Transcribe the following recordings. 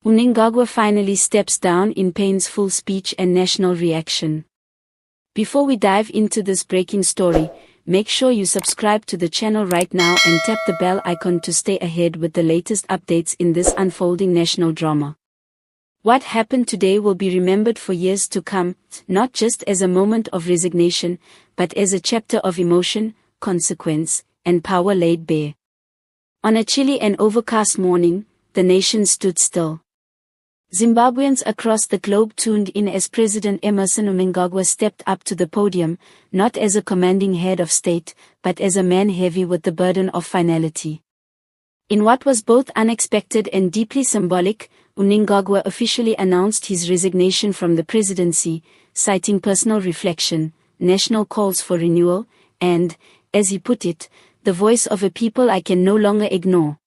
Mnangagwa finally steps down in pain's full speech and national reaction. Before we dive into this breaking story, make sure you subscribe to the channel right now and tap the bell icon to stay ahead with the latest updates in this unfolding national drama. What happened today will be remembered for years to come, not just as a moment of resignation, but as a chapter of emotion, consequence, and power laid bare. On a chilly and overcast morning, the nation stood still. Zimbabweans across the globe tuned in as President Emmerson Mnangagwa stepped up to the podium, not as a commanding head of state, but as a man heavy with the burden of finality. In what was both unexpected and deeply symbolic, Mnangagwa officially announced his resignation from the presidency, citing personal reflection, national calls for renewal, and, as he put it, the voice of a people I can no longer ignore.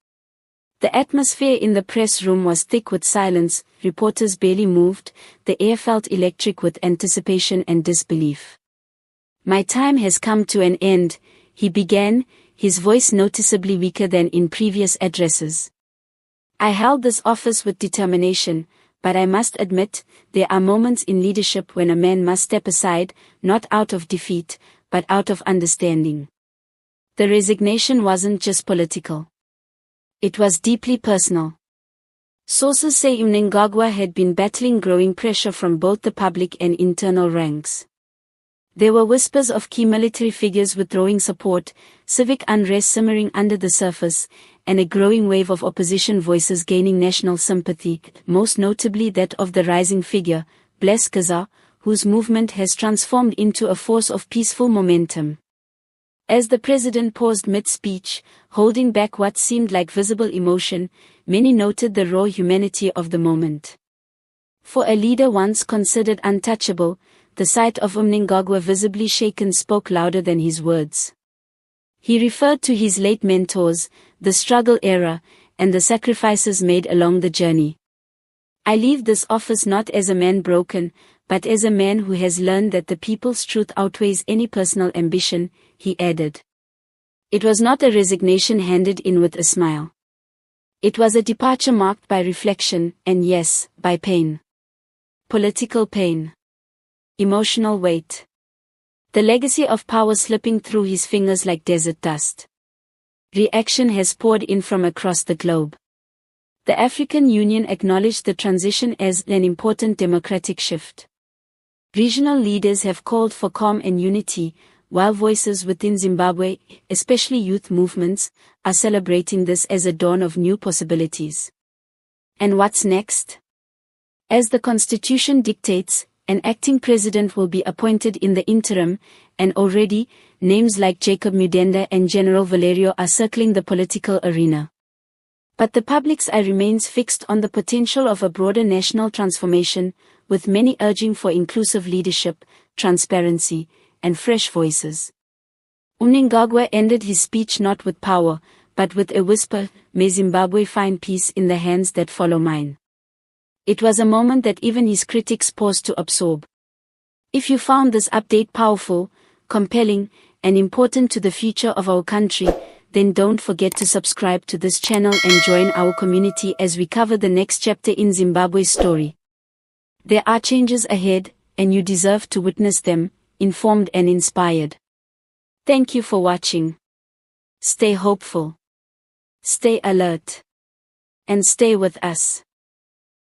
The atmosphere in the press room was thick with silence, reporters barely moved, the air felt electric with anticipation and disbelief. "My time has come to an end," he began, his voice noticeably weaker than in previous addresses. "I held this office with determination, but I must admit, there are moments in leadership when a man must step aside, not out of defeat, but out of understanding." The resignation wasn't just political. It was deeply personal. Sources say Mnangagwa had been battling growing pressure from both the public and internal ranks. There were whispers of key military figures withdrawing support, civic unrest simmering under the surface, and a growing wave of opposition voices gaining national sympathy, most notably that of the rising figure, Geza, whose movement has transformed into a force of peaceful momentum. As the president paused mid-speech, holding back what seemed like visible emotion, many noted the raw humanity of the moment. For a leader once considered untouchable, the sight of Mnangagwa visibly shaken spoke louder than his words. He referred to his late mentors, the struggle era, and the sacrifices made along the journey. "I leave this office not as a man broken, but as a man who has learned that the people's truth outweighs any personal ambition," he added. It was not a resignation handed in with a smile. It was a departure marked by reflection, and yes, by pain. Political pain. Emotional weight. The legacy of power slipping through his fingers like desert dust. Reaction has poured in from across the globe. The African Union acknowledged the transition as an important democratic shift. Regional leaders have called for calm and unity, while voices within Zimbabwe, especially youth movements, are celebrating this as a dawn of new possibilities. And what's next? As the constitution dictates, an acting president will be appointed in the interim, and already, names like Jacob Mudenda and General Valerio are circling the political arena. But the public's eye remains fixed on the potential of a broader national transformation, with many urging for inclusive leadership, transparency, and fresh voices. Mnangagwa ended his speech not with power, but with a whisper, "May Zimbabwe find peace in the hands that follow mine." It was a moment that even his critics paused to absorb. If you found this update powerful, compelling, and important to the future of our country, then don't forget to subscribe to this channel and join our community as we cover the next chapter in Zimbabwe's story. There are changes ahead, and you deserve to witness them, informed and inspired. Thank you for watching. Stay hopeful. Stay alert. And stay with us.